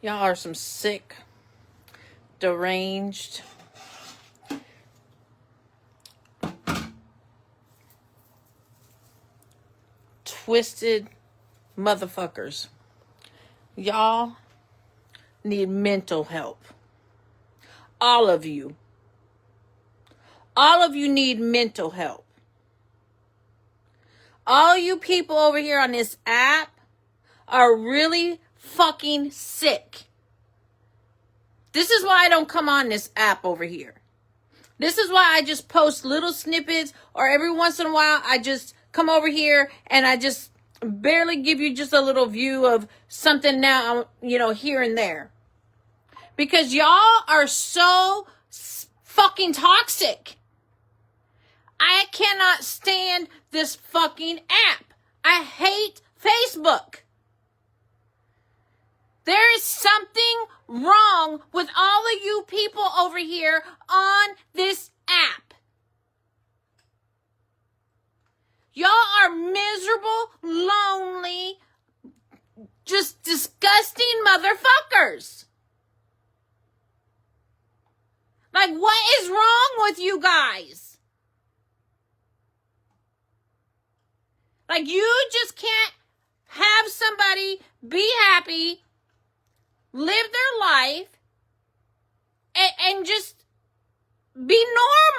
Y'all are some sick, deranged, twisted motherfuckers. Y'all need mental help. All of you. All of you need mental help. All you people over here on this app are really fucking sick. This is why I don't come on this app over here. This is why I just post little snippets, or every once in a while I just come over here and I just barely give you just a little view of something now, here and there. Because y'all are so fucking toxic. I cannot stand this fucking app. I hate Facebook. There is something wrong with all of you people over here on this app. Y'all are miserable, lonely, just disgusting motherfuckers. Like, what is wrong with you guys? Like, you just can't have somebody be happy, live their life, and just be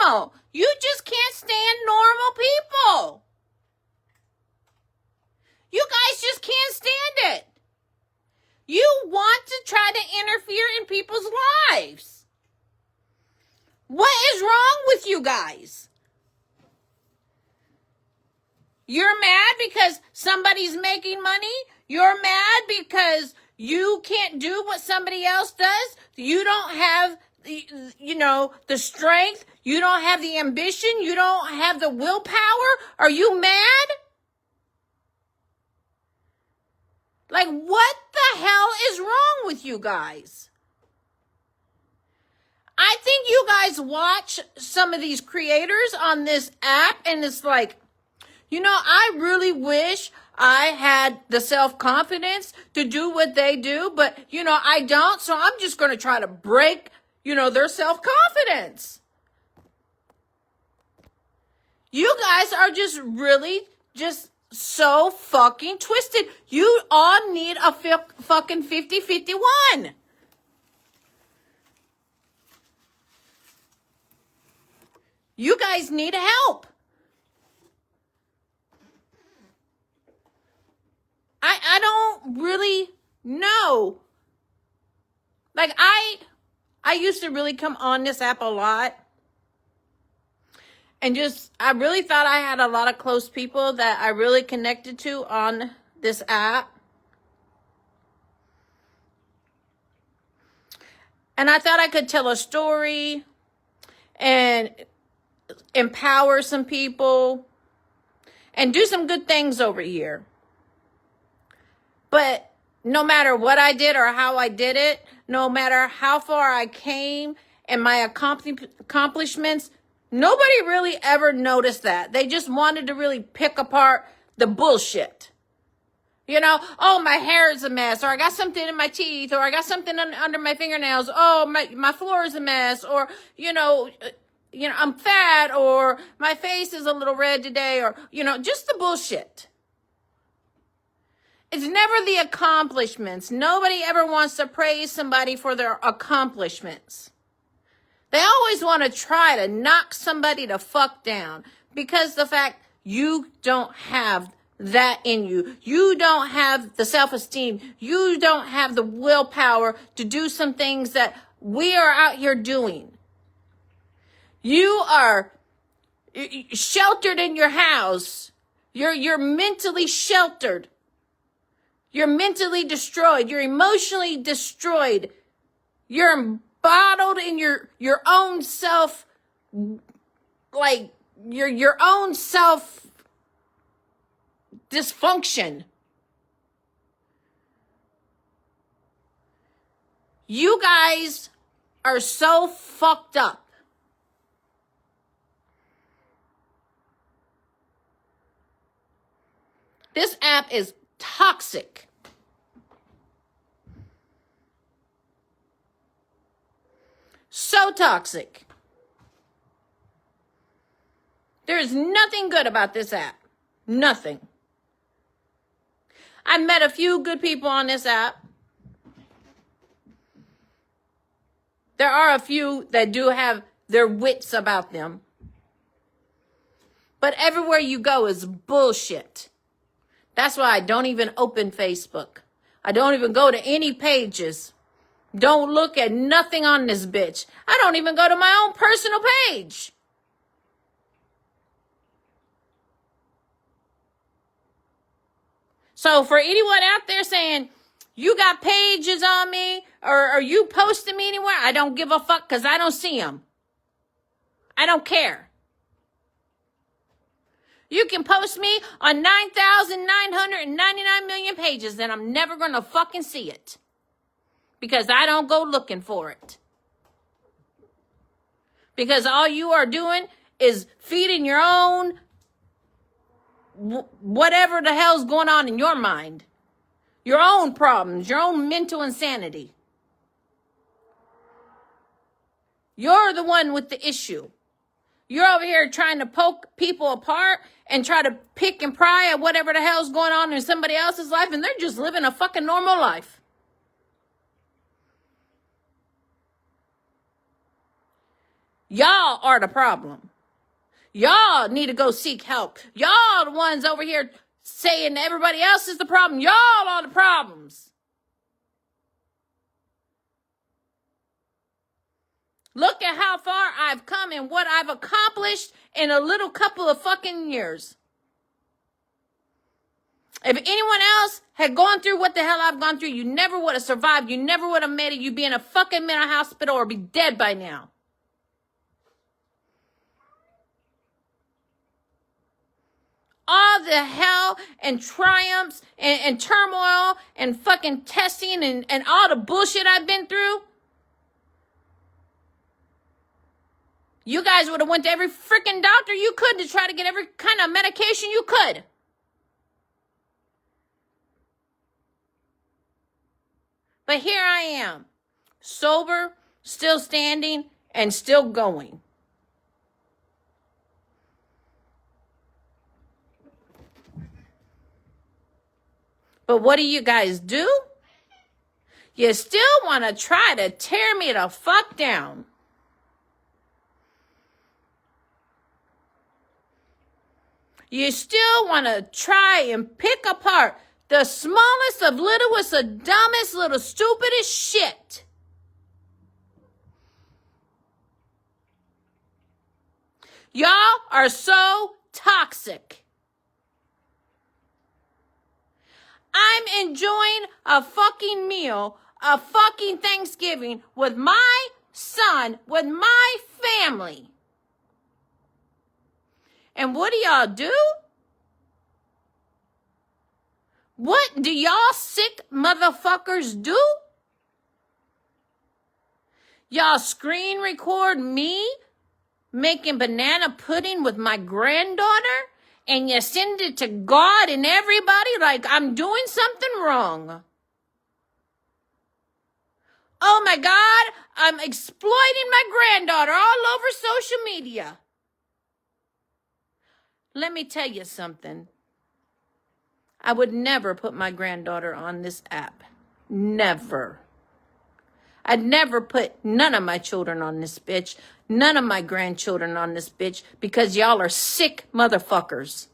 normal. You just can't stand normal people. You guys just can't stand it. You want to try to interfere in people's lives. What is wrong with you guys? You're mad because somebody's making money? You're mad because you can't do what somebody else does? You don't have, the strength? You don't have the ambition? You don't have the willpower? Are you mad? Like, what the hell is wrong with you guys? I think you guys watch some of these creators on this app and it's like, I really wish I had the self-confidence to do what they do, but, I don't, so I'm just going to try to break, their self-confidence. You guys are just really just so fucking twisted. You all need a fucking 50-51. You guys need help. I don't really know. Like, I used to really come on this app a lot. And I really thought I had a lot of close people that I really connected to on this app. And I thought I could tell a story and empower some people and do some good things over here. But no matter what I did or how I did it, no matter how far I came and my accomplishments, nobody really ever noticed that. They just wanted to really pick apart the bullshit. Oh, my hair is a mess, or I got something in my teeth, or I got something under my fingernails. Oh, my floor is a mess, or, I'm fat, or my face is a little red today, or, just the bullshit. It's never the accomplishments. Nobody ever wants to praise somebody for their accomplishments. They always want to try to knock somebody the fuck down because the fact you don't have that in you. You don't have the self-esteem. You don't have the willpower to do some things that we are out here doing. You are sheltered in your house. You're mentally sheltered. You're mentally destroyed. You're emotionally destroyed. You're bottled in your own self, like your own self dysfunction. You guys are so fucked up. This app is toxic. So toxic. There's nothing good about this app. Nothing. I've met a few good people on this app. There are a few that do have their wits about them. But everywhere you go is bullshit. That's why I don't even open Facebook. I don't even go to any pages. Don't look at nothing on this bitch. I don't even go to my own personal page. So for anyone out there saying, you got pages on me, or are you posting me anywhere? I don't give a fuck because I don't see them. I don't care. You can post me on 9,999 million pages and I'm never going to fucking see it. Because I don't go looking for it. Because all you are doing is feeding your own whatever the hell's going on in your mind. Your own problems, your own mental insanity. You're the one with the issue. You're over here trying to poke people apart and try to pick and pry at whatever the hell's going on in somebody else's life, and they're just living a fucking normal life. Y'all are the problem. Y'all need to go seek help. Y'all the ones over here saying everybody else is the problem. Y'all are the problems. Look at how far I've come and what I've accomplished in a little couple of fucking years. If anyone else had gone through what the hell I've gone through, you never would have survived. You never would have made it. You'd be in a fucking mental hospital or be dead by now. All the hell and triumphs and turmoil and fucking testing and all the bullshit I've been through. You guys would have went to every freaking doctor you could to try to get every kind of medication you could. But here I am, sober, still standing, and still going. But what do you guys do? You still want to try to tear me the fuck down. You still want to try and pick apart the smallest of littlest, the dumbest, little stupidest shit. Y'all are so toxic. I'm enjoying a fucking meal, a fucking Thanksgiving with my son, with my family. And what do y'all do? What do y'all sick motherfuckers do? Y'all screen record me making banana pudding with my granddaughter and you send it to God and everybody like I'm doing something wrong. Oh my God, I'm exploiting my granddaughter all over social media. Let me tell you something. I would never put my granddaughter on this app. Never. I'd never put none of my children on this bitch. None of my grandchildren on this bitch because y'all are sick motherfuckers.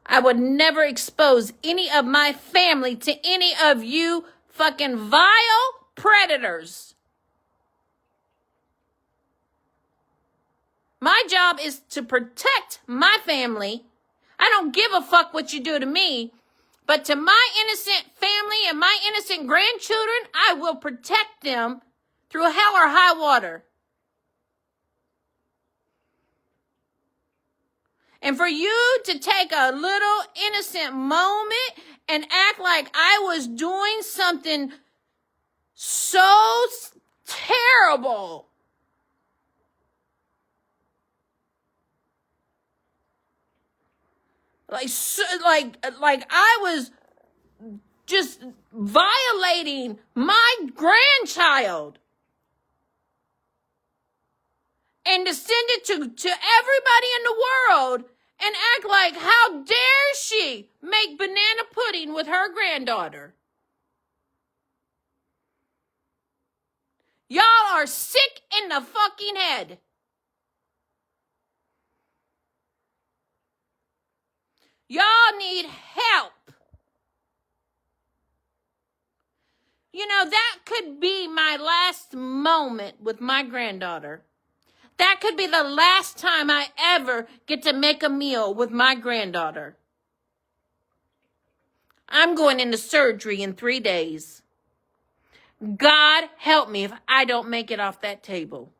I would never expose any of my family to any of you fucking vile predators. My job is to protect my family. I don't give a fuck what you do to me. But to my innocent family and my innocent grandchildren, I will protect them through hell or high water. And for you to take a little innocent moment and act like I was doing something so terrible. Like I was just violating my grandchild. And to send it to everybody in the world and act like, how dare she make banana pudding with her granddaughter? Y'all are sick in the fucking head. Y'all need help. You know, that could be my last moment with my granddaughter. That could be the last time I ever get to make a meal with my granddaughter. I'm going into surgery in 3 days. God help me if I don't make it off that table.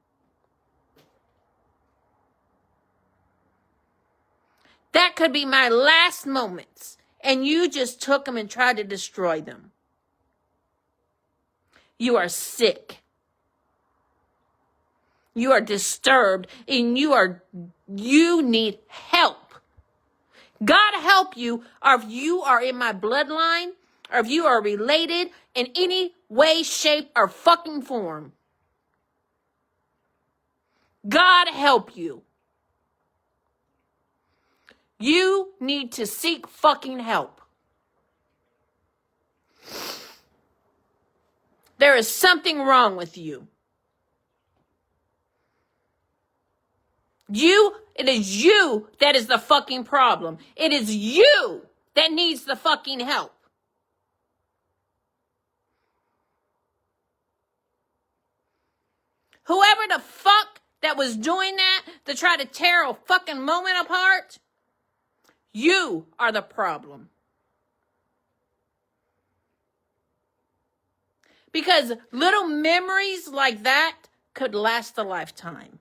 That could be my last moments, and you just took them and tried to destroy them. You are sick. You are disturbed, and you need help. God help you, or if you are in my bloodline, or if you are related in any way, shape, or fucking form. God help you. You need to seek fucking help. There is something wrong with you. It is you that is the fucking problem. It is you that needs the fucking help. Whoever the fuck that was doing that to try to tear a fucking moment apart, you are the problem. Because little memories like that could last a lifetime.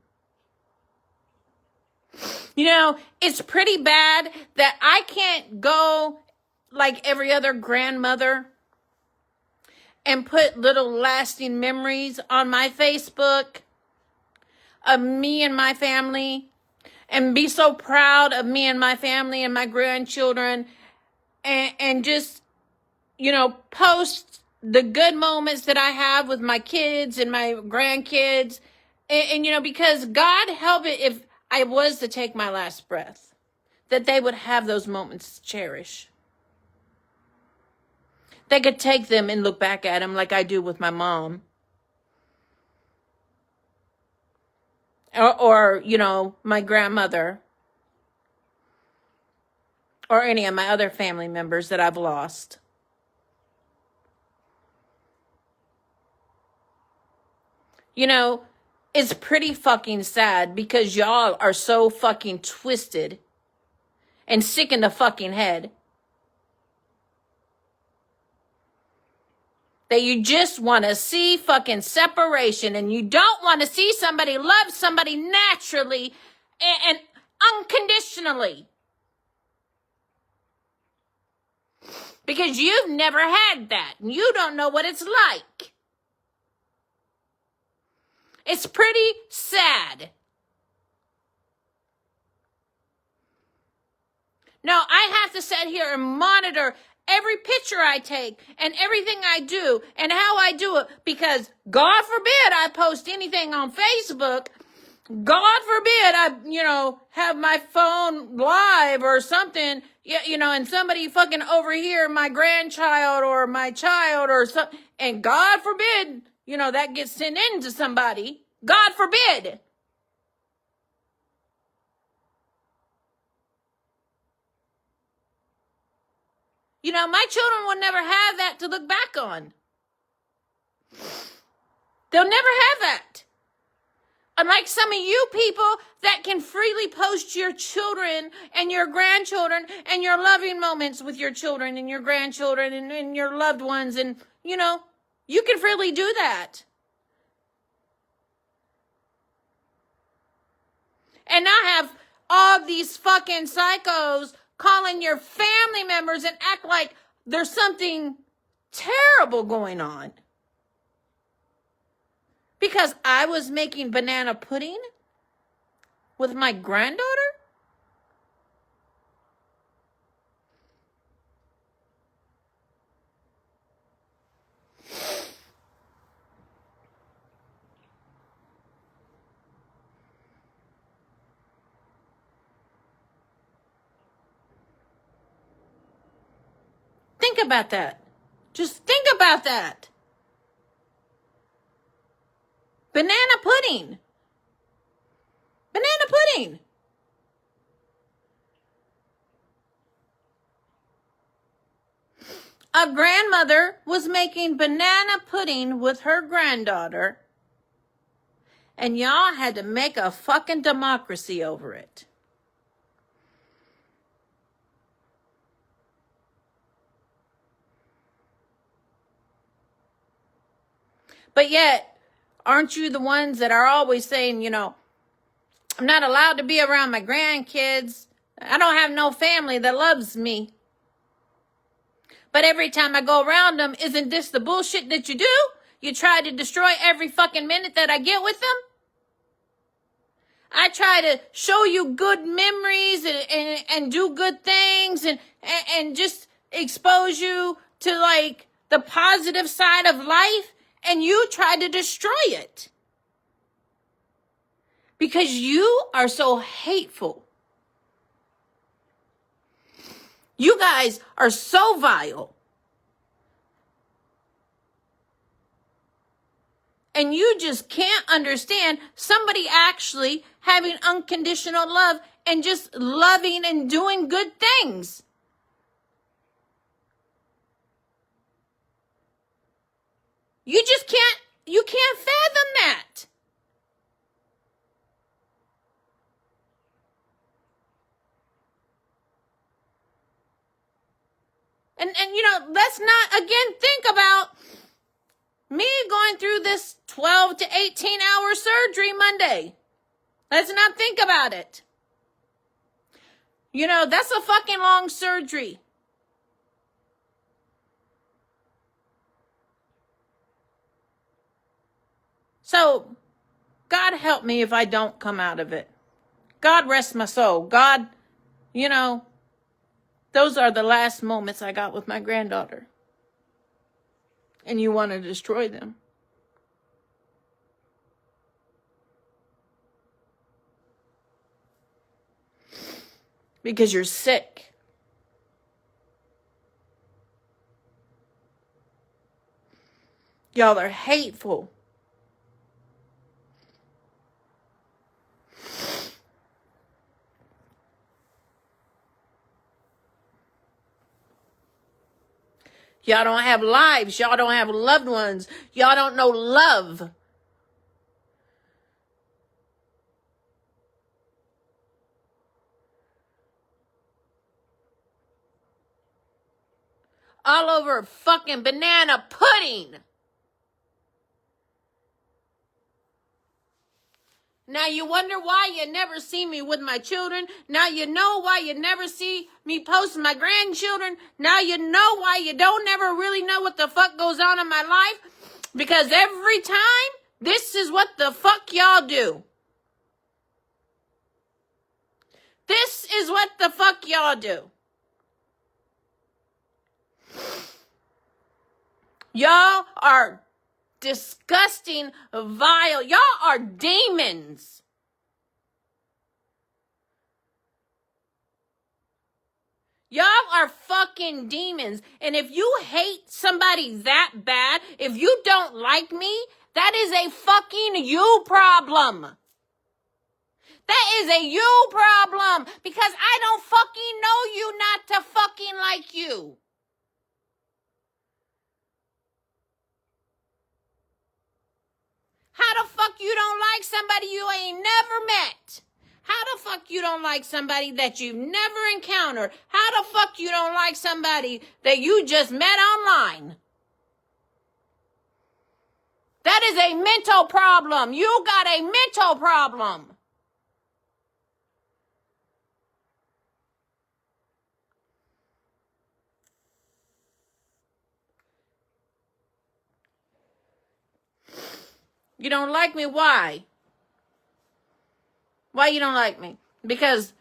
You know, it's pretty bad that I can't go like every other grandmother and put little lasting memories on my Facebook of me and my family and be so proud of me and my family and my grandchildren and just, you know, post the good moments that I have with my kids and my grandkids. And you know, because God help it if I was to take my last breath, that they would have those moments to cherish. They could take them and look back at them like I do with my mom. Or you know, my grandmother. Or any of my other family members that I've lost. You know, it's pretty fucking sad because y'all are so fucking twisted and sick in the fucking head that you just want to see fucking separation and you don't want to see somebody love somebody naturally and unconditionally. Because you've never had that and you don't know what it's like. It's pretty sad. No, I have to sit here and monitor every picture I take and everything I do and how I do it because God forbid I post anything on Facebook. God forbid I, you know, have my phone live or something, you know, and somebody fucking overhear my grandchild or my child or something. And God forbid, you know, that gets sent in to somebody. God forbid. You know, my children will never have that to look back on. They'll never have that. Unlike some of you people that can freely post your children and your grandchildren and your loving moments with your children and your grandchildren and your loved ones. And, you know, you can freely do that. And I have all these fucking psychos calling your family members and act like there's something terrible going on. Because I was making banana pudding with my granddaughter? Think about that. Just think about that. Banana pudding. Banana pudding. A grandmother was making banana pudding with her granddaughter, and y'all had to make a fucking democracy over it. But yet, aren't you the ones that are always saying, you know, I'm not allowed to be around my grandkids. I don't have no family that loves me. But every time I go around them, isn't this the bullshit that you do? You try to destroy every fucking minute that I get with them? I try to show you good memories and do good things and just expose you to like the positive side of life, and you try to destroy it. Because you are so hateful. You guys are so vile. And you just can't understand somebody actually having unconditional love and just loving and doing good things. You just can't fathom that. And you know, let's not again think about me going through this 12 to 18 hour surgery Monday. Let's not think about it. You know, that's a fucking long surgery. So, God help me if I don't come out of it. God rest my soul. God, you know, those are the last moments I got with my granddaughter. And you want to destroy them. Because you're sick. Y'all are hateful. Y'all don't have lives. Y'all don't have loved ones. Y'all don't know love. All over fucking banana pudding. Now you wonder why you never see me with my children. Now you know why you never see me post my grandchildren. Now you know why you don't ever really know what the fuck goes on in my life. Because every time, this is what the fuck y'all do. This is what the fuck y'all do. Y'all are disgusting, vile. Y'all are demons. Y'all are fucking demons. And if you hate somebody that bad, if you don't like me, that is a fucking you problem. That is a you problem. Because I don't fucking know you not to fucking like you. How the fuck you don't like somebody you ain't never met? How the fuck you don't like somebody that you've never encountered? How the fuck you don't like somebody that you just met online? That is a mental problem. You got a mental problem. You don't like me? Why? Why you don't like me? Because,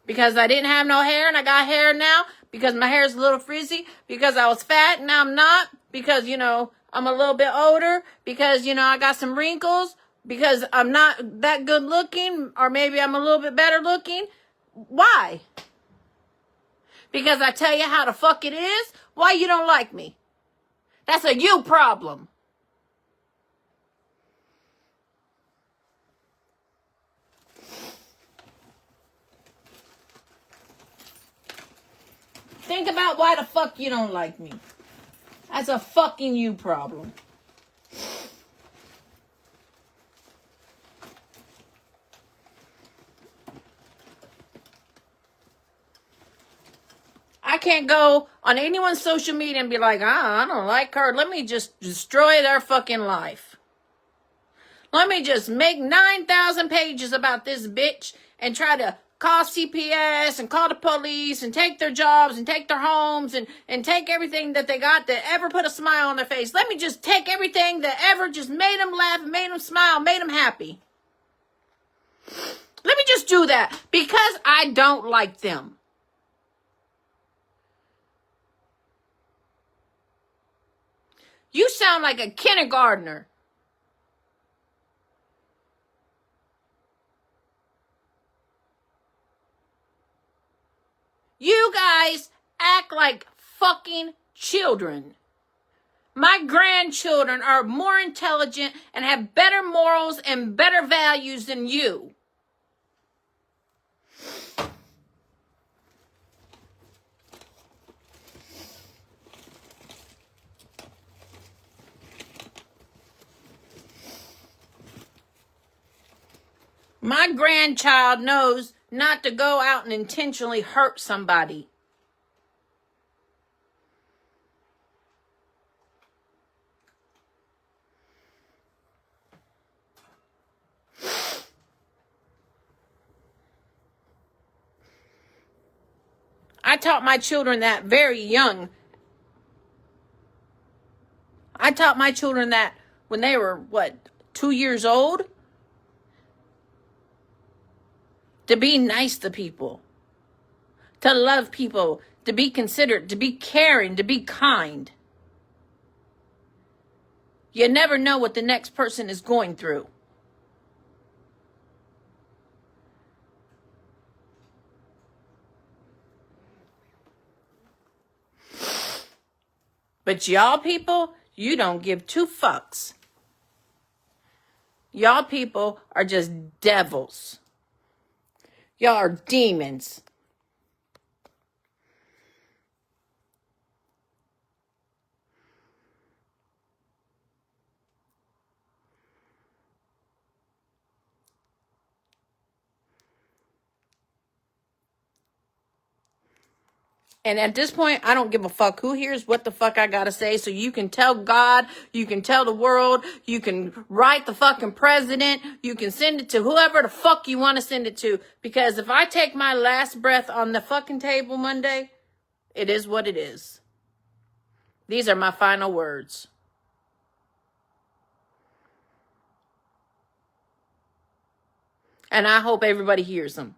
because I didn't have no hair and I got hair now? Because my hair is a little frizzy? Because I was fat and now I'm not? Because, I'm a little bit older? Because, I got some wrinkles? Because I'm not that good looking? Or maybe I'm a little bit better looking? Why? Because I tell you how the fuck it is? Why you don't like me? That's a you problem. Think about why the fuck you don't like me. That's a fucking you problem. I can't go on anyone's social media and be like, I don't like her. Let me just destroy their fucking life. Let me just make 9,000 pages about this bitch and try to call CPS and call the police and take their jobs and take their homes and take everything that they got that ever put a smile on their face. Let me just take everything that ever just made them laugh, made them smile, made them happy. Let me just do that because I don't like them. You sound like a kindergartner. You guys act like fucking children. My grandchildren are more intelligent and have better morals and better values than you. My grandchild knows not to go out and intentionally hurt somebody. I taught my children that very young. I taught my children that when they were, 2 years old? To be nice to people. To love people. To be considerate. To be caring. To be kind. You never know what the next person is going through. But y'all people, you don't give two fucks. Y'all people are just devils. Y'all are demons. And at this point, I don't give a fuck who hears what the fuck I gotta say. So you can tell God, you can tell the world, you can write the fucking president, you can send it to whoever the fuck you want to send it to. Because if I take my last breath on the fucking table Monday, it is what it is. These are my final words. And I hope everybody hears them.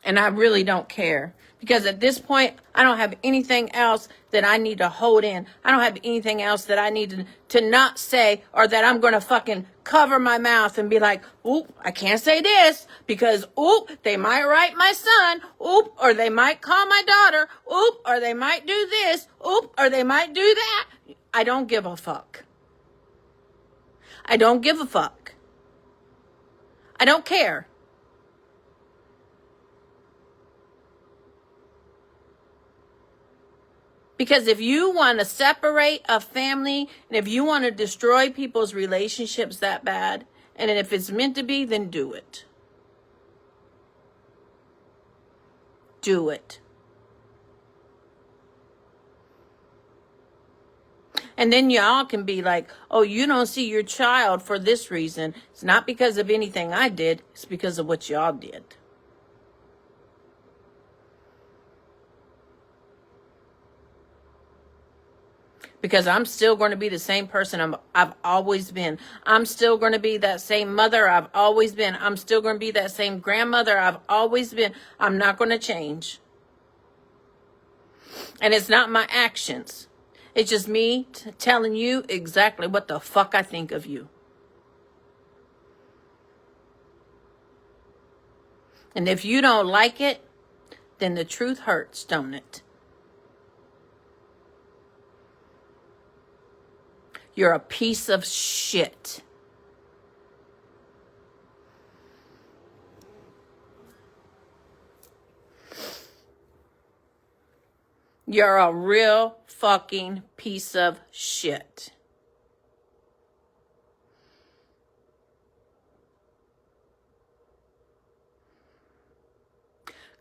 And I really don't care. Because at this point, I don't have anything else that I need to hold in. I don't have anything else that I need to not say, or that I'm going to fucking cover my mouth and be like, oop, I can't say this because, oop, they might write my son, oop, or they might call my daughter, oop, or they might do this, oop, or they might do that. I don't give a fuck. I don't give a fuck. I don't care. Because if you want to separate a family, and if you want to destroy people's relationships that bad, and if it's meant to be, then do it. Do it. And then y'all can be like, oh, you don't see your child for this reason. It's not because of anything I did. It's because of what y'all did. Because I'm still going to be the same person I've always been. I'm still going to be that same mother I've always been. I'm still going to be that same grandmother I've always been. I'm not going to change. And it's not my actions. It's just me telling you exactly what the fuck I think of you. And if you don't like it, then the truth hurts, don't it? You're a piece of shit. You're a real fucking piece of shit.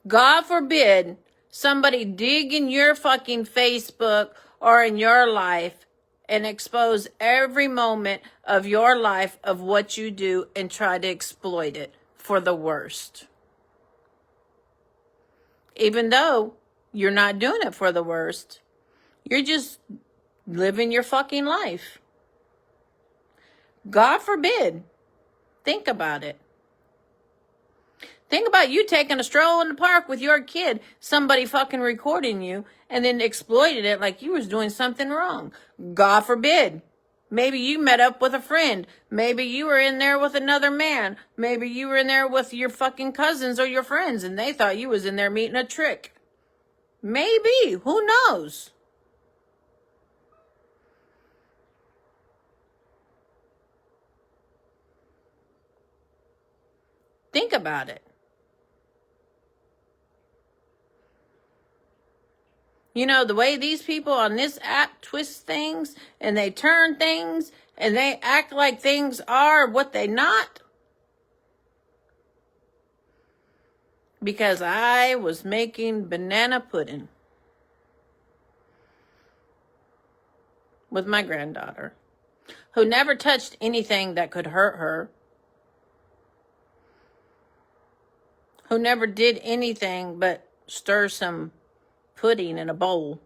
God forbid somebody dig in your fucking Facebook or in your life and expose every moment of your life of what you do and try to exploit it for the worst. Even though you're not doing it for the worst, you're just living your fucking life. God forbid. Think about it. Think about you taking a stroll in the park with your kid, somebody fucking recording you, and then exploited it like you was doing something wrong. God forbid. Maybe you met up with a friend. Maybe you were in there with another man. Maybe you were in there with your fucking cousins or your friends, and they thought you was in there meeting a trick. Maybe. Who knows? Think about it. You know, the way these people on this app twist things and they turn things and they act like things are what they not. Because I was making banana pudding with my granddaughter, who never touched anything that could hurt her, who never did anything but stir some pudding in a bowl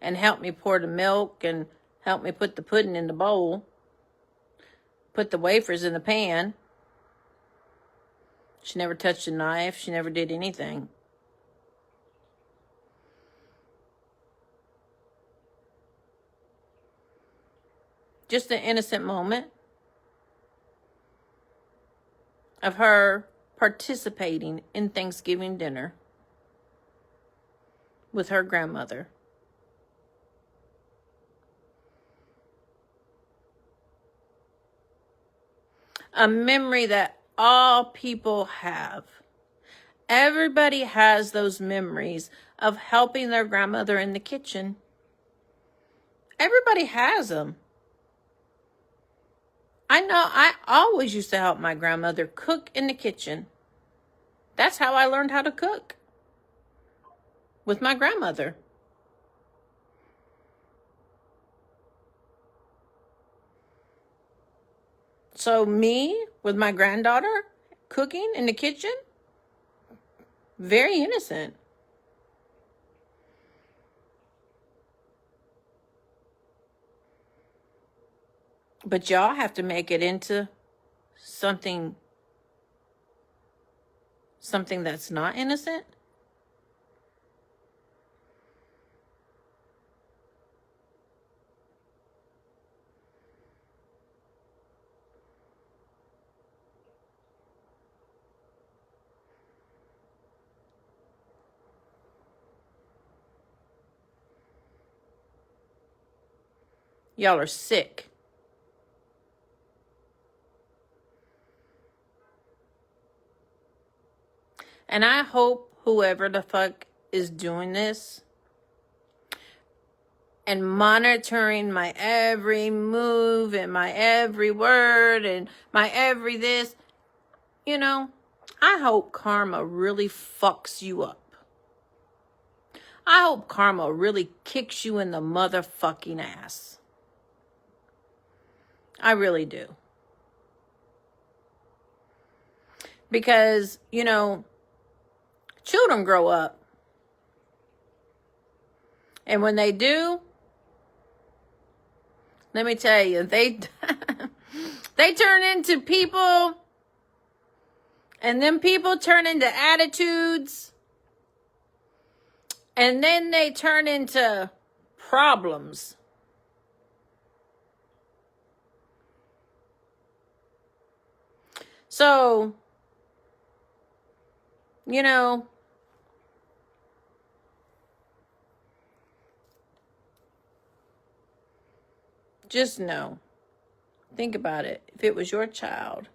and help me pour the milk and help me put the pudding in the bowl, put the wafers in the pan. She never touched a knife. She never did anything. Just an innocent moment of her participating in Thanksgiving dinner with her grandmother. A memory that all people have. Everybody has those memories of helping their grandmother in the kitchen. Everybody has them. I know I always used to help my grandmother cook in the kitchen. That's how I learned how to cook. With my grandmother. So me with my granddaughter cooking in the kitchen, very innocent. But y'all have to make it into something that's not innocent. Y'all are sick. And I hope whoever the fuck is doing this and monitoring my every move and my every word and my every this, you know, I hope karma really fucks you up. I hope karma really kicks you in the motherfucking ass. I really do. Because, you know, children grow up. And when they do, let me tell you, they turn into people, and then people turn into attitudes, and then they turn into problems. So, you know, just know. Think about it. If it was your child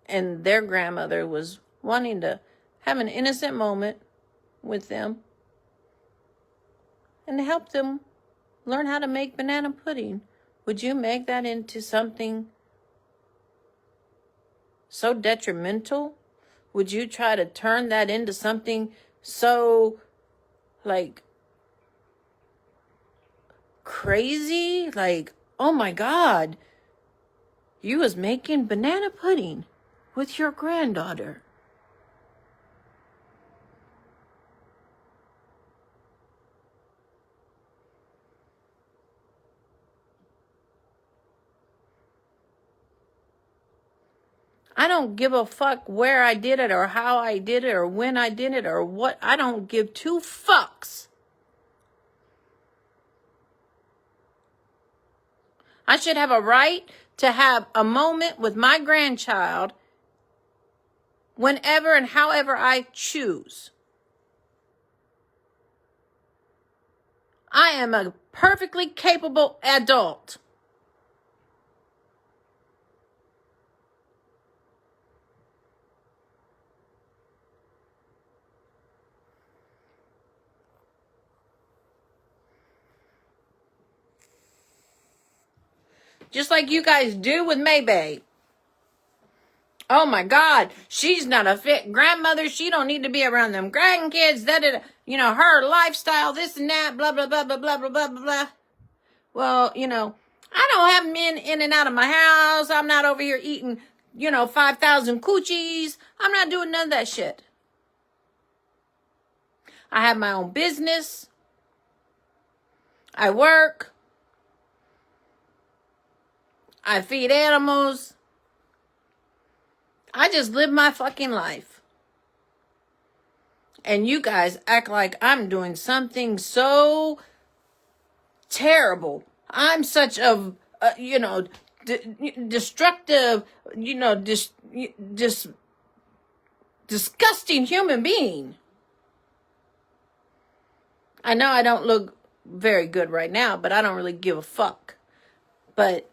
and their grandmother was wanting to have an innocent moment with them and help them learn how to make banana pudding, would you make that into something so detrimental? Would you try to turn that into something so, like, crazy? Like, oh my God, you was making banana pudding with your granddaughter. I don't give a fuck where I did it or how I did it or when I did it or what. I don't give two fucks. I should have a right to have a moment with my grandchild whenever and however I choose. I am a perfectly capable adult. Just like you guys do with Maybay. Oh my God, she's not a fit grandmother. She don't need to be around them grandkids. Her lifestyle, this and that, blah, blah, blah, blah, blah, blah, blah, blah. Well, I don't have men in and out of my house. I'm not over here eating, 5,000 coochies. I'm not doing none of that shit. I have my own business. I work. I feed animals. I just live my fucking life. And you guys act like I'm doing something so terrible. I'm such a, destructive, disgusting human being. I know I don't look very good right now, but I don't really give a fuck. But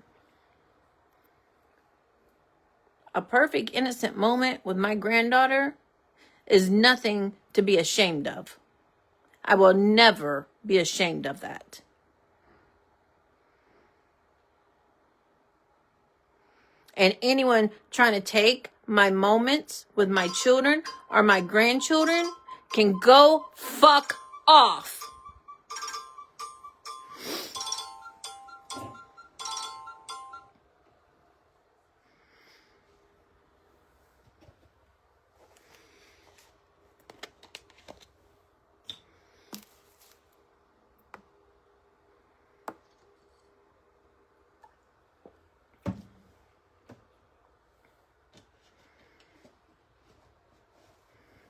a perfect innocent moment with my granddaughter is nothing to be ashamed of. I will never be ashamed of that. And anyone trying to take my moments with my children or my grandchildren can go fuck off.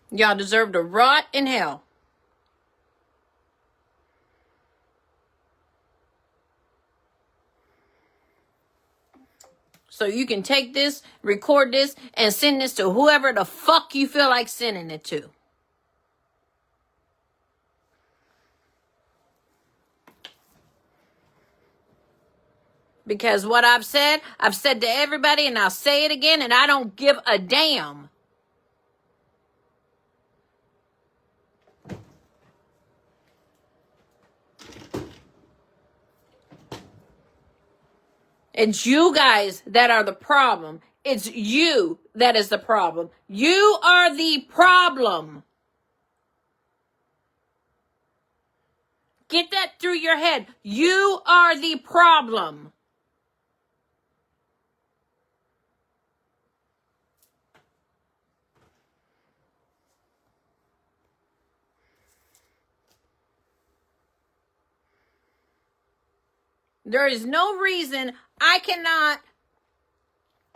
Y'all deserve to rot in hell. So you can take this, record this, and send this to whoever the fuck you feel like sending it to. Because what I've said to everybody, and I'll say it again, and I don't give a damn. It's you guys that are the problem. It's you that is the problem. You are the problem. Get that through your head. You are the problem. There is no reason I cannot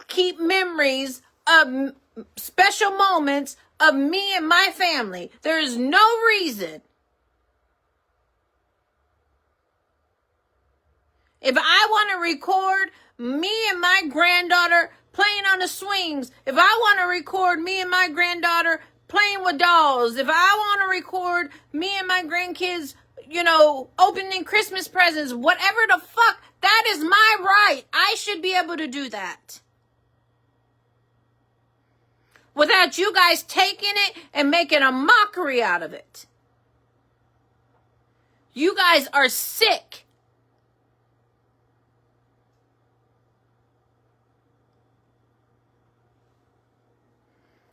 keep memories of special moments of me and my family. There is no reason. If I want to record me and my granddaughter playing on the swings, if I want to record me and my granddaughter playing with dolls, if I want to record me and my grandkids, opening Christmas presents, whatever the fuck, that is my right. I should be able to do that. Without you guys taking it and making a mockery out of it. You guys are sick.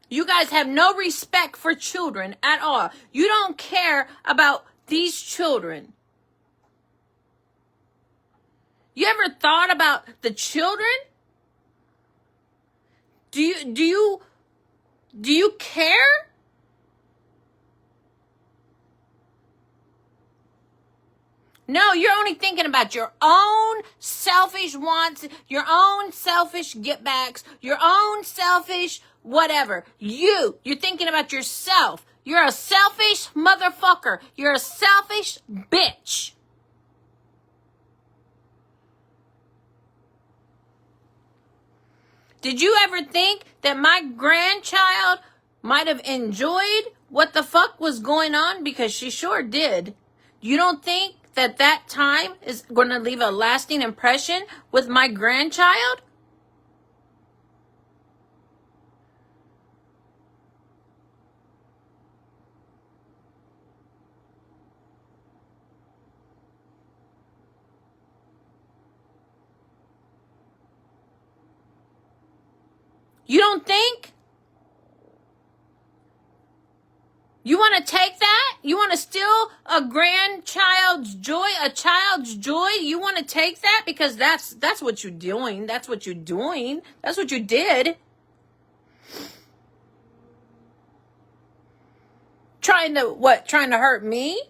You guys have no respect for children at all. You don't care about these children. You ever thought about the children? Do you care? No, you're only thinking about your own selfish wants, your own selfish get backs, your own selfish whatever. You're thinking about yourself. You're a selfish motherfucker. You're a selfish bitch. Did you ever think that my grandchild might have enjoyed what the fuck was going on? Because she sure did. You don't think that time is going to leave a lasting impression with my grandchild? You don't think? You want to take that? You want to steal a grandchild's joy, a child's joy? You want to take that? Because that's what you're doing. That's what you're doing. That's what you did. Trying to hurt me?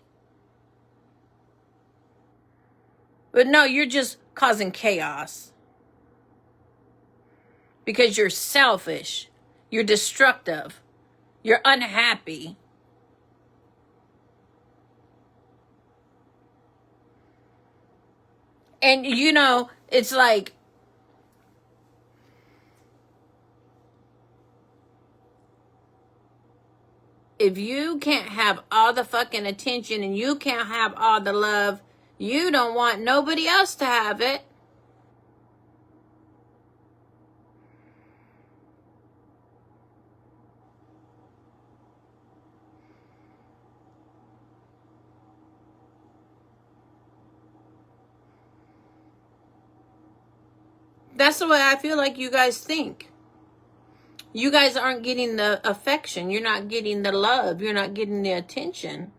But no, you're just causing chaos. Because you're selfish. You're destructive. You're unhappy. And it's like, if you can't have all the fucking attention and you can't have all the love, you don't want nobody else to have it. That's the way I feel like you guys think. You guys aren't getting the affection. You're not getting the love. You're not getting the attention.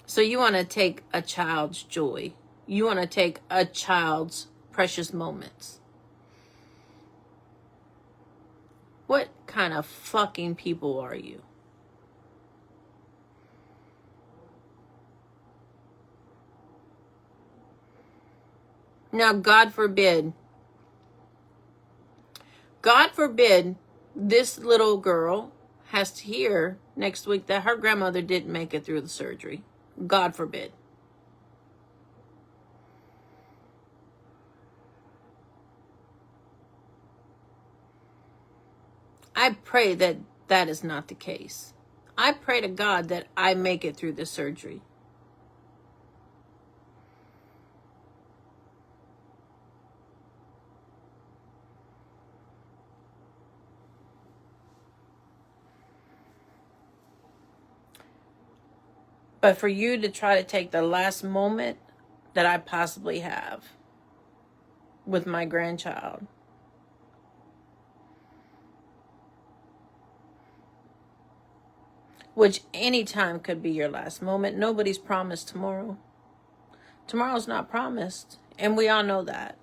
So you want to take a child's joy. You want to take a child's precious moments. What kind of fucking people are you? Now, God forbid this little girl has to hear next week that her grandmother didn't make it through the surgery. God forbid. I pray that that is not the case. I pray to God that I make it through the surgery. But for you to try to take the last moment that I possibly have with my grandchild, which any time could be your last moment. Nobody's promised tomorrow. Tomorrow's not promised, and we all know that.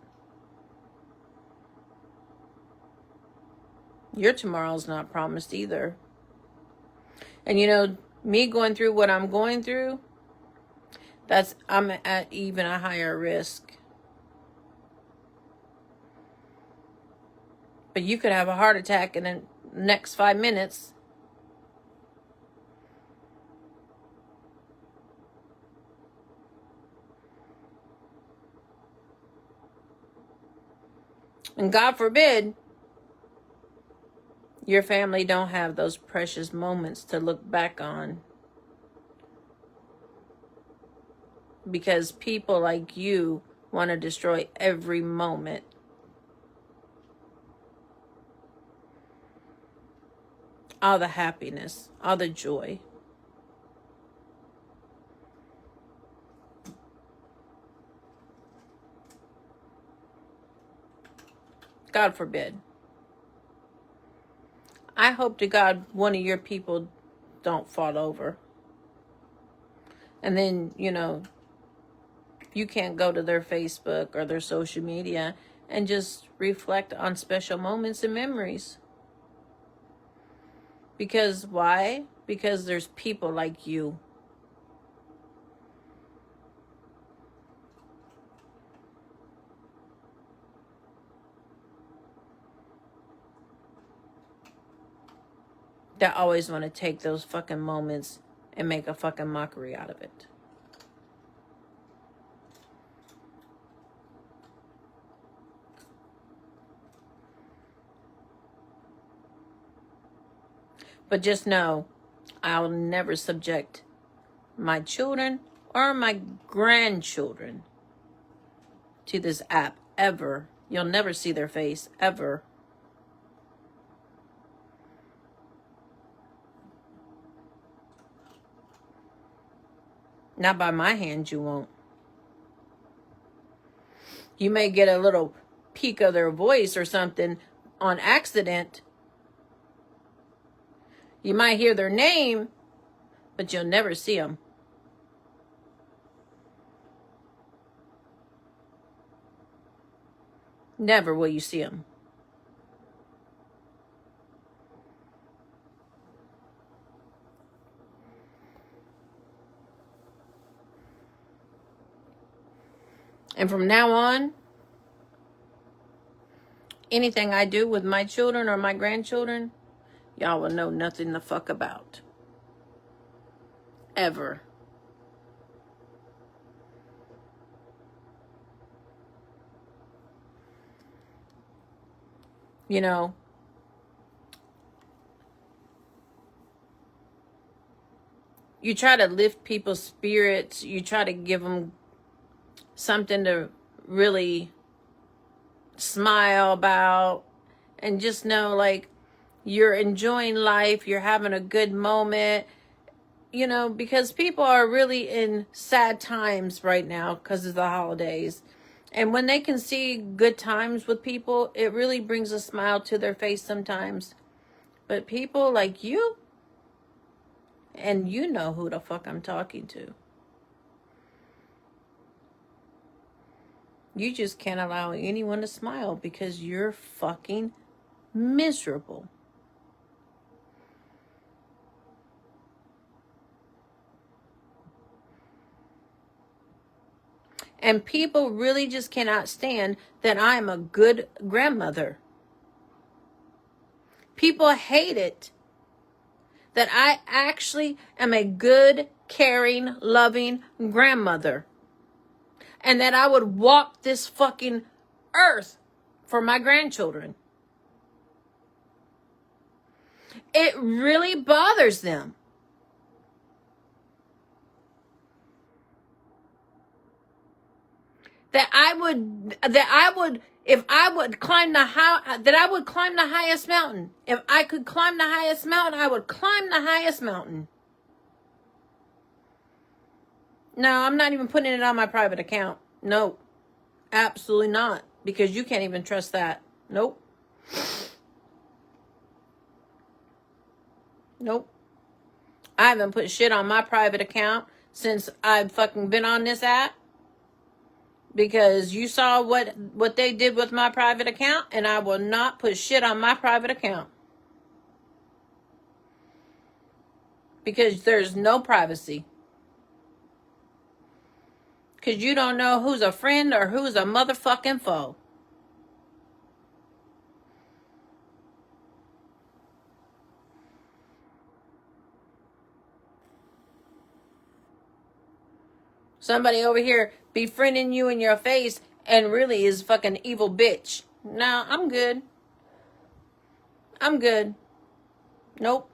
Your tomorrow's not promised either. And me going through what I'm going through, I'm at even a higher risk. But you could have a heart attack in the next 5 minutes. And God forbid your family don't have those precious moments to look back on. Because people like you want to destroy every moment. All the happiness, all the joy. God forbid. I hope to God one of your people don't fall over. And then, you can't go to their Facebook or their social media and just reflect on special moments and memories. Because why? Because there's people like you. That always want to take those fucking moments and make a fucking mockery out of it. But just know, I'll never subject my children or my grandchildren to this app, ever. You'll never see their face, ever. Not by my hand, you won't. You may get a little peek of their voice or something on accident. You might hear their name, but you'll never see them. Never will you see them. And from now on, anything I do with my children or my grandchildren, y'all will know nothing the fuck about. Ever. You try to lift people's spirits. You try to give them something to really smile about. And just know, like, you're enjoying life. You're having a good moment. Because people are really in sad times right now because of the holidays. And when they can see good times with people, it really brings a smile to their face sometimes. But people like you, and you know who the fuck I'm talking to, you just can't allow anyone to smile because you're fucking miserable. And people really just cannot stand that I'm a good grandmother. People hate it that I actually am a good, caring, loving grandmother. And that I would walk this fucking earth for my grandchildren. It really bothers them. That I would, if I would climb the highest mountain. If I could climb the highest mountain, I would climb the highest mountain. No, I'm not even putting it on my private account. Nope. Absolutely not. Because you can't even trust that. Nope. Nope. I haven't put shit on my private account since I've fucking been on this app. Because you saw what they did with my private account, and I will not put shit on my private account. Because there's no privacy. Because you don't know who's a friend or who's a motherfucking foe. Somebody over here befriending you in your face and really is fucking evil bitch. No, I'm good. I'm good. Nope.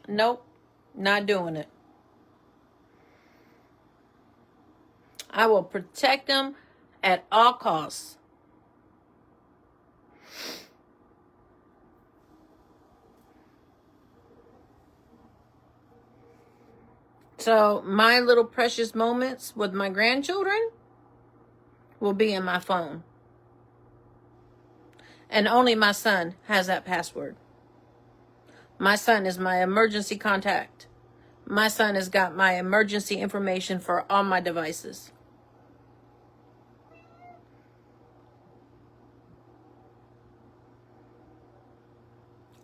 Nope. Not doing it. I will protect them at all costs. So my little precious moments with my grandchildren will be in my phone. And only my son has that password. My son is my emergency contact. My son has got my emergency information for all my devices.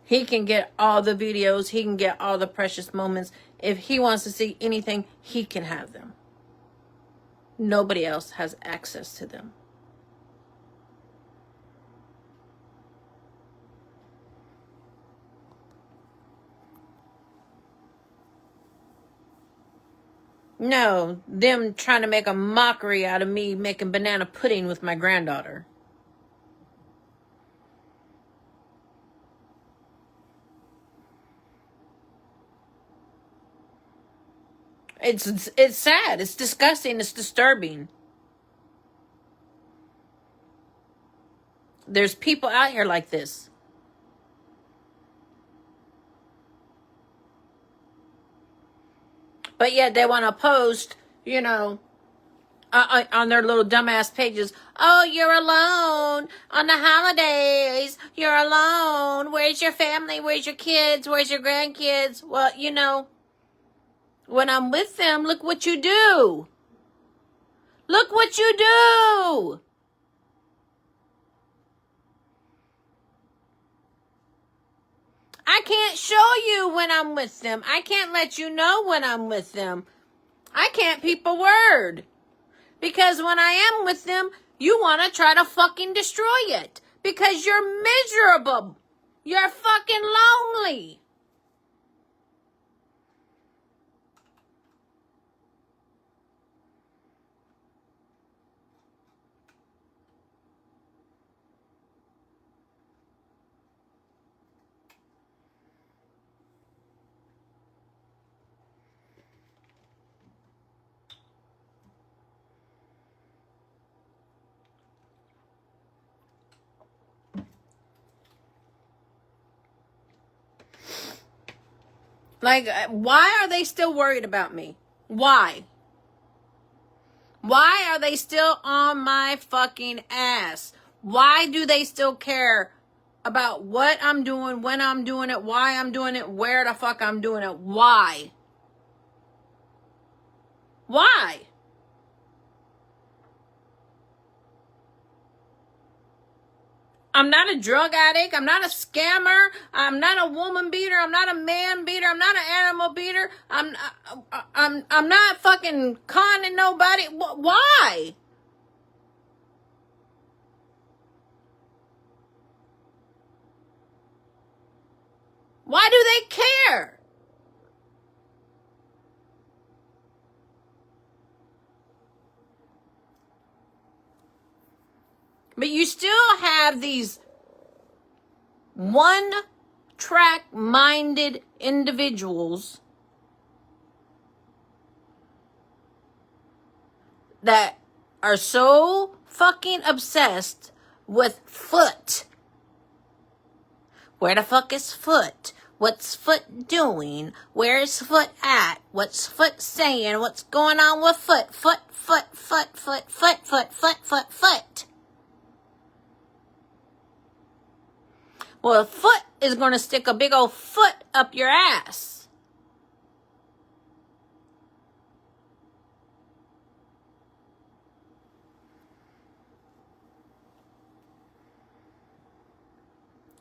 He can get all the videos. He can get all the precious moments. If he wants to see anything, he can have them. Nobody else has access to them. No, them trying to make a mockery out of me making banana pudding with my granddaughter. It's sad. It's disgusting. It's disturbing. There's people out here like this. But yet they want to post, on their little dumbass pages. Oh, you're alone on the holidays. You're alone. Where's your family? Where's your kids? Where's your grandkids? Well, when I'm with them, look what you do. Look what you do. I can't show you when I'm with them. I can't let you know when I'm with them. I can't peep a word. Because when I am with them, you want to try to fucking destroy it. Because you're miserable. You're fucking lonely. Like, why are they still worried about me? Why? Why are they still on my fucking ass? Why do they still care about what I'm doing, when I'm doing it, why I'm doing it, where the fuck I'm doing it? Why? Why? I'm not a drug addict. I'm not a scammer. I'm not a woman beater. I'm not a man beater. I'm not an animal beater. I'm not fucking conning nobody. Why? Why do they care? But you still have these one-track minded individuals that are so fucking obsessed with Foot. Where the fuck is Foot? What's Foot doing? Where is Foot at? What's Foot saying? What's going on with Foot? Foot. Well, a foot is going to stick a big old foot up your ass.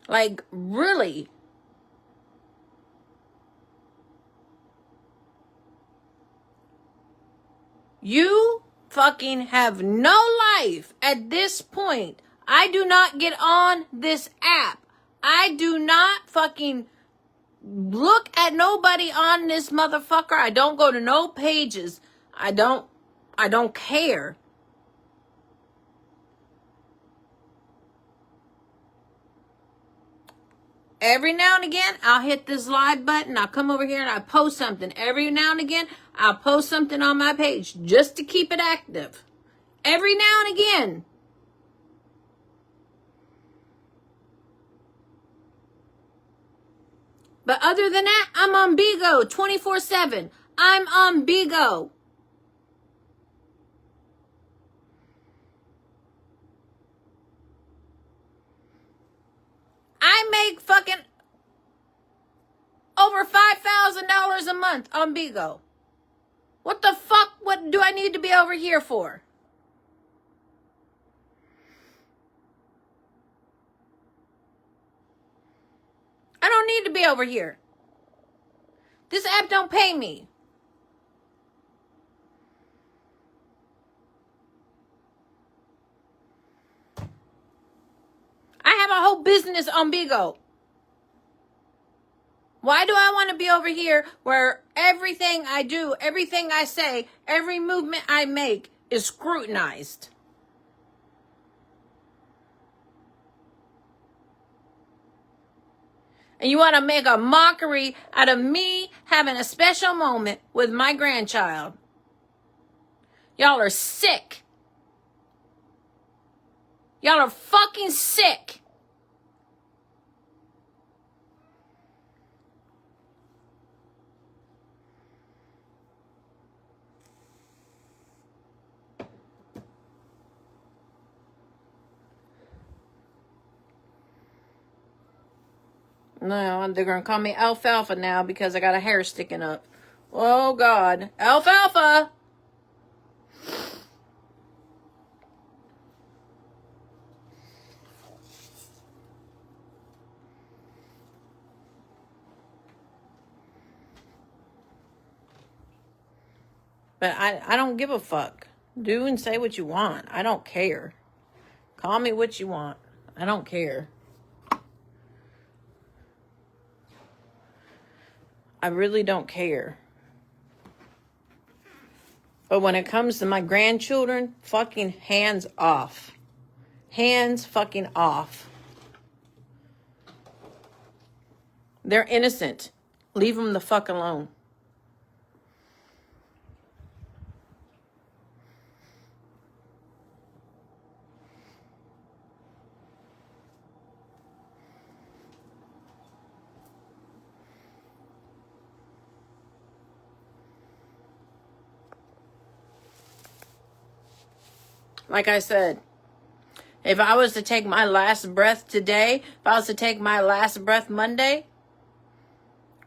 Like, really? You fucking have no life at this point. I do not get on this app. I do not fucking look at nobody on this motherfucker. I don't go to no pages. I don't care. every now and again, I'll hit this live button. I'll come over here and I'll post something. Every now and again, I'll post something on my page just to keep it active. Every now and again. But other than that, I'm on Bigo 24/7. I'm on Bigo. I make fucking over $5,000 a month on Bigo. What the fuck? What do I need to be over here for? I don't need to be over here. This app don't pay me. I have a whole business on Bigo. Why do I want to be over here where everything I do, everything I say, every movement I make is scrutinized? And you want to make a mockery out of me having a special moment with my grandchild. Y'all are sick. Y'all are fucking sick. No, they're going to call me Alfalfa now because I got a hair sticking up. Oh, God. Alfalfa! But I don't give a fuck. Do and say what you want. I don't care. Call me what you want. I don't care. I really don't care. But when it comes to my grandchildren, fucking hands off. Hands fucking off. They're innocent. Leave them the fuck alone. Like I said, if I was to take my last breath today, if I was to take my last breath Monday,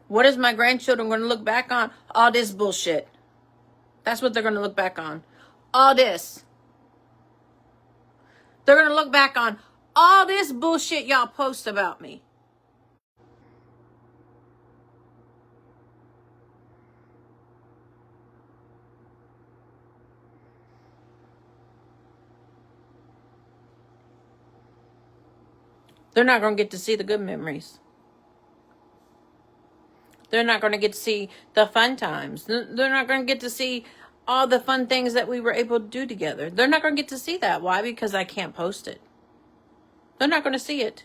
what is my grandchildren going to look back on? All this bullshit. That's what they're going to look back on. All this. They're going to look back on all this bullshit y'all post about me. They're not going to get to see the good memories. They're not going to get to see the fun times. They're not going to get to see all the fun things that we were able to do together. They're not going to get to see that. Why? Because I can't post it. They're not going to see it.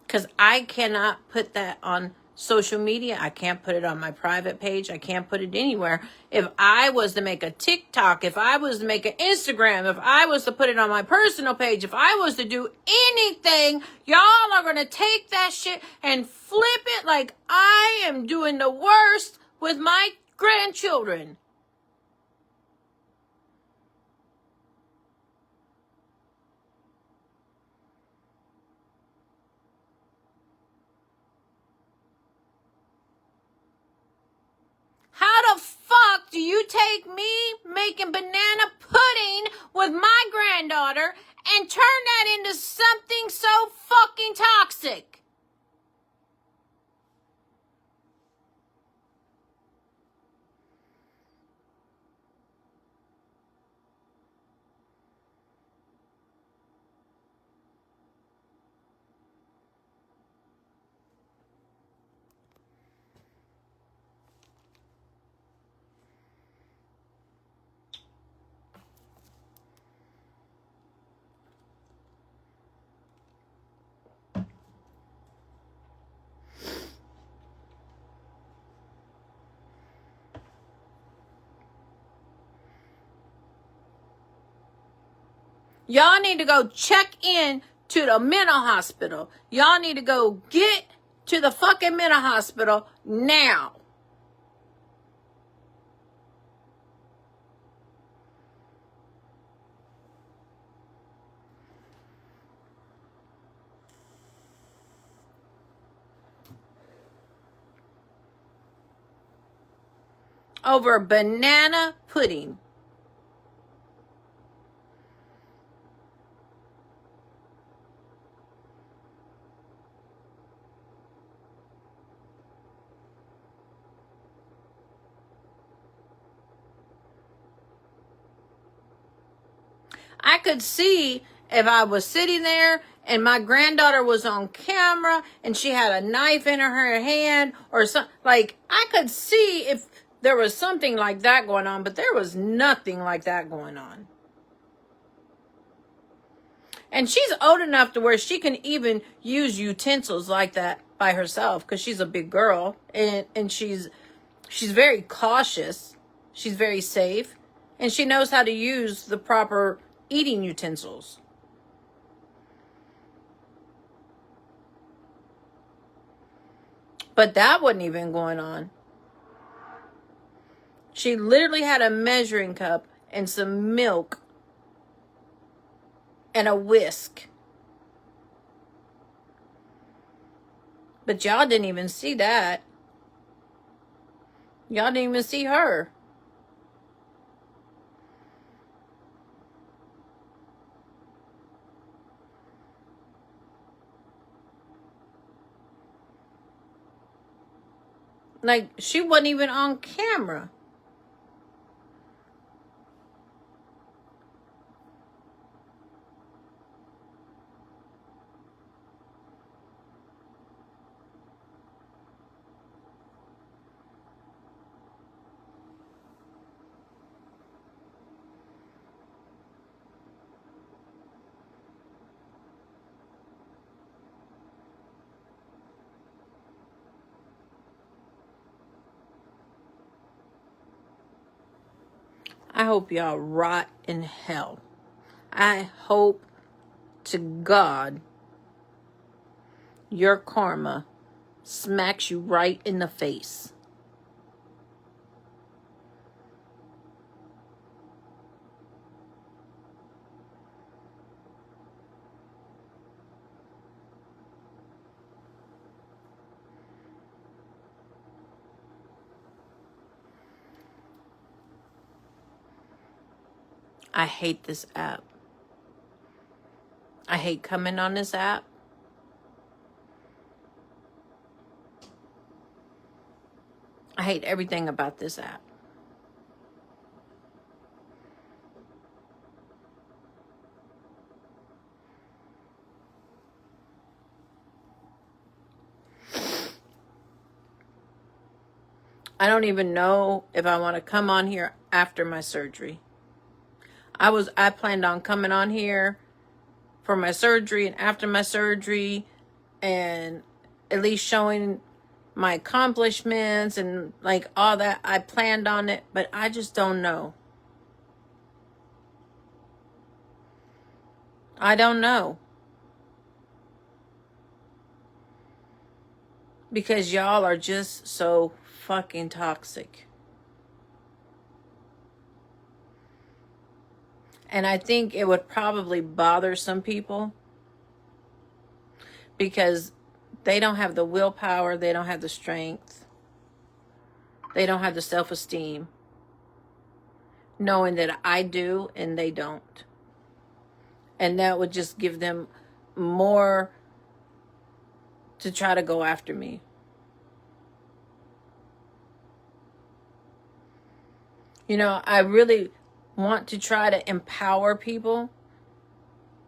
Because I cannot put that on social media. I can't put it on my private page. I can't put it anywhere. If I was to make a TikTok, if I was to make an Instagram, if I was to put it on my personal page, if I was to do anything, y'all are going to take that shit and flip it like I am doing the worst with my grandchildren. How the fuck do you take me making banana pudding with my granddaughter and turn that into something so fucking toxic? Y'all need to go check in to the mental hospital. Y'all need to go get to the fucking mental hospital now. Over banana pudding. I could see if I was sitting there and my granddaughter was on camera and she had a knife in her hand or something, like, I could see if there was something like that going on, but there was nothing like that going on. And she's old enough to where she can even use utensils like that by herself because she's a big girl and she's very cautious. She's very safe and she knows how to use the proper eating utensils. But that wasn't even going on. She literally had a measuring cup and some milk and a whisk. But y'all didn't even see that. Y'all didn't even see her. Like, she wasn't even on camera. I hope y'all rot in hell. I hope to God your karma smacks you right in the face. I hate this app. I hate coming on this app. I hate everything about this app. I don't even know if I want to come on here after my surgery. I planned on coming on here for my surgery and after my surgery and at least showing my accomplishments and like all that. I planned on it, but I just don't know. I don't know. Because y'all are just so fucking toxic. And I think it would probably bother some people because they don't have the willpower, they don't have the strength, they don't have the self-esteem, knowing that I do and they don't. And that would just give them more to try to go after me. You know, I really want to try to empower people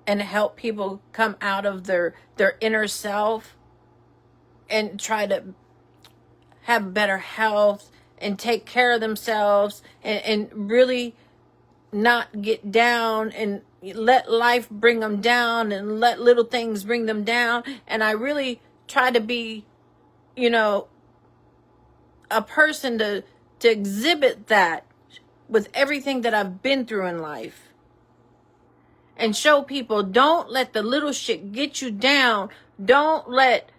and help people come out of their inner self and try to have better health and take care of themselves and really not get down and let life bring them down and let little things bring them down. And I really try to be, you know, a person to exhibit that with everything that I've been through in life. and show people, don't let the little shit get you down. Don't let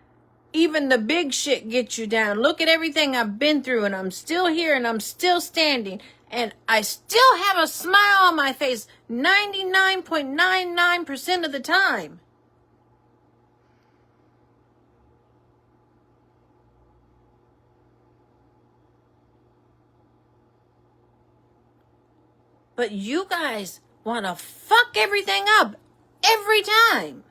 even the big shit get you down. Look at everything I've been through, and I'm still here, and I'm still standing, and I still have a smile on my face 99.99% of the time. But you guys want to fuck everything up every time.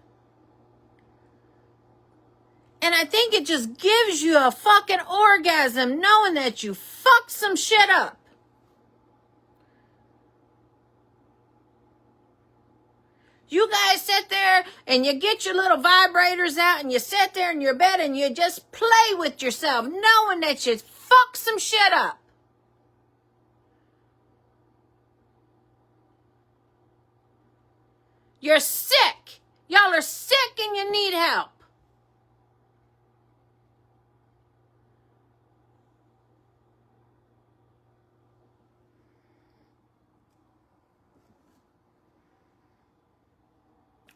And I think it just gives you a fucking orgasm knowing that you fucked some shit up. You guys sit there and you get your little vibrators out and you sit there in your bed and you just play with yourself knowing that you fucked some shit up. You're sick. Y'all are sick and you need help.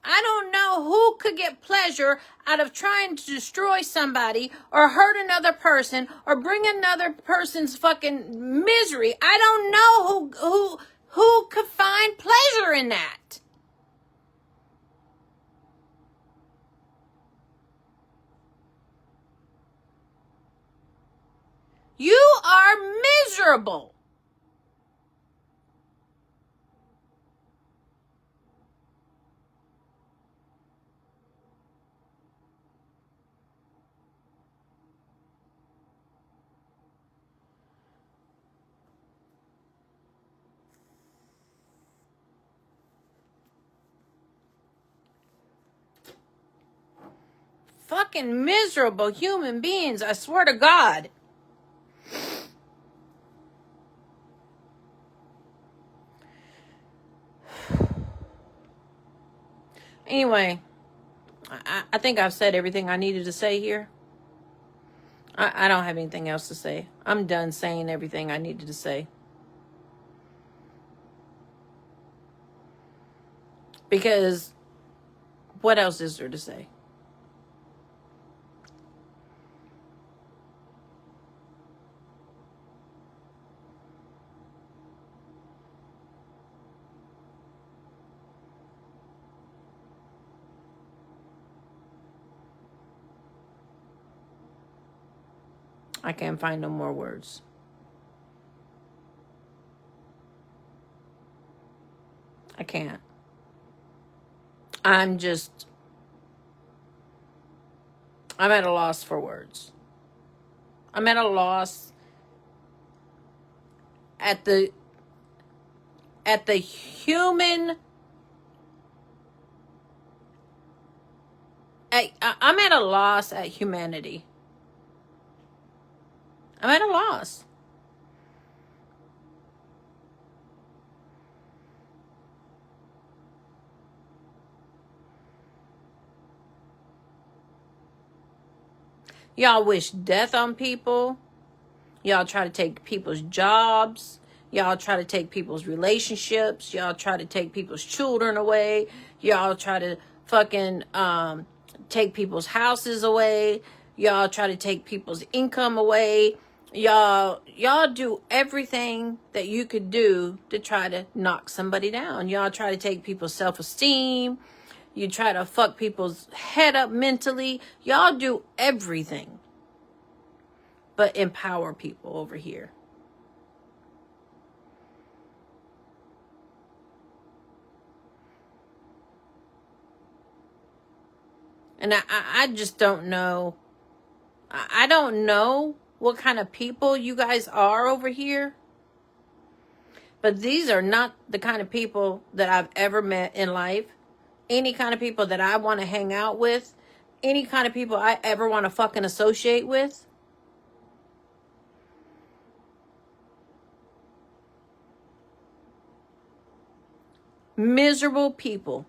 I don't know who could get pleasure out of trying to destroy somebody or hurt another person or bring another person's fucking misery. I don't know who could find pleasure in that. You are miserable. Fucking miserable human beings, I swear to God. Anyway, I think I've said everything I needed to say here. I don't have anything else to say. I'm done saying everything I needed to say. Because what else is there to say? I can't find no more words. I can't. I'm at a loss for words. I'm at a loss at the human. I'm at a loss at humanity. I'm at a loss. Y'all wish death on people. Y'all try to take people's jobs. Y'all try to take people's relationships. Y'all try to take people's children away. Y'all try to fucking take people's houses away. Y'all try to take people's income away. Y'all do everything that you could do to try to knock somebody down. Y'all try to take people's self-esteem. You try to fuck people's head up mentally. Y'all do everything but empower people over here. And I just don't know. I don't know what kind of people you guys are over here. But these are not the kind of people that I've ever met in life. Any kind of people that I want to hang out with. Any kind of people I ever want to fucking associate with. Miserable people.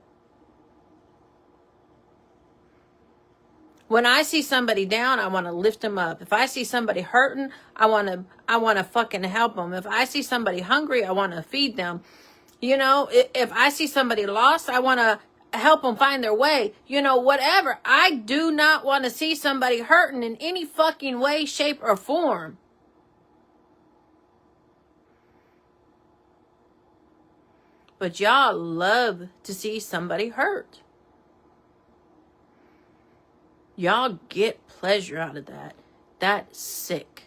When I see somebody down, I want to lift them up. If I see somebody hurting, I want to fucking help them. If I see somebody hungry, I want to feed them. You know, if I see somebody lost, I want to help them find their way. You know, whatever. I do not want to see somebody hurting in any fucking way, shape, or form. But y'all love to see somebody hurt. Y'all get pleasure out of that. That's sick.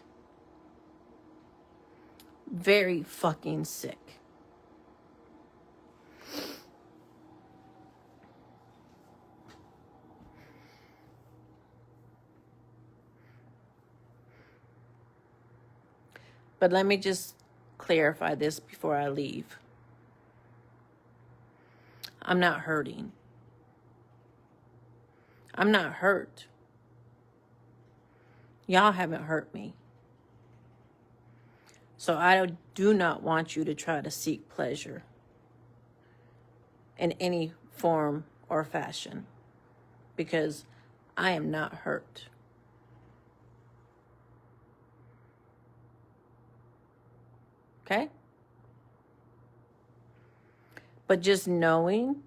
Very fucking sick. But let me just clarify this before I leave. I'm not hurting. I'm not hurt. Y'all haven't hurt me. So I do not want you to try to seek pleasure in any form or fashion, because I am not hurt. Okay? But just knowing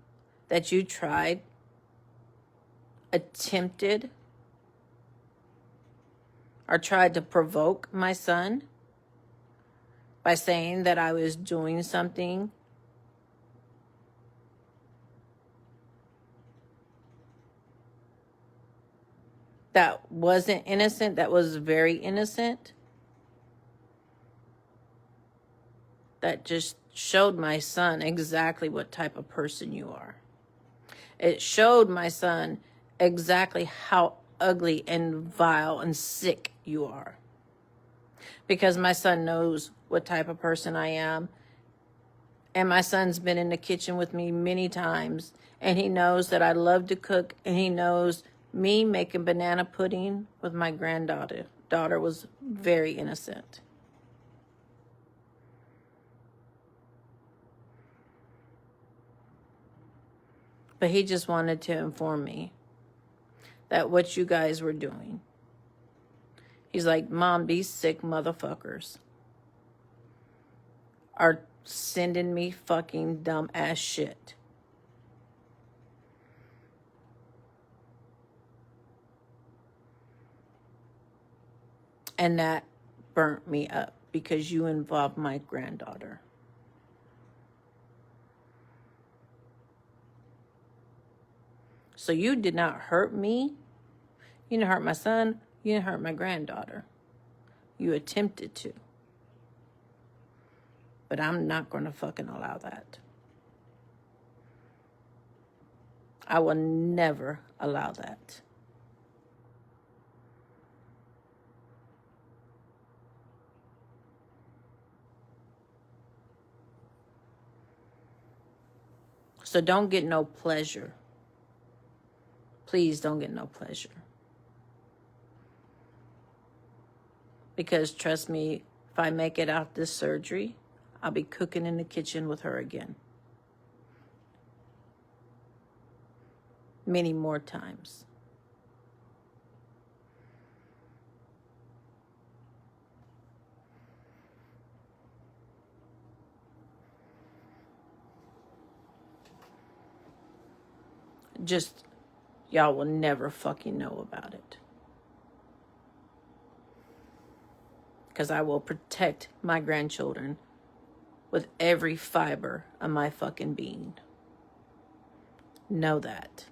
that you tried, attempted, or tried to provoke my son by saying that I was doing something that wasn't innocent, that was very innocent, that just showed my son exactly what type of person you are. It showed my son exactly how ugly and vile and sick you are. Because my son knows what type of person I am. And my son's been in the kitchen with me many times. And he knows that I love to cook. And he knows me making banana pudding with my granddaughter. Daughter was very innocent. But he just wanted to inform me that what you guys were doing. He's like, Mom, these sick motherfuckers are sending me fucking dumb ass shit. And that burnt me up because you involved my granddaughter. So you did not hurt me. You didn't hurt my son. You didn't hurt my granddaughter. You attempted to. But I'm not going to fucking allow that. I will never allow that. So don't get no pleasure. Please don't get no pleasure. Because trust me, if I make it out this surgery, I'll be cooking in the kitchen with her again. Many more times. Just, y'all will never fucking know about it. Because I will protect my grandchildren with every fiber of my fucking being. Know that.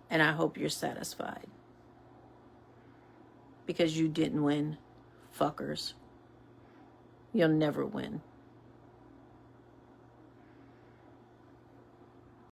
And I hope you're satisfied. Because you didn't win, fuckers. You'll never win.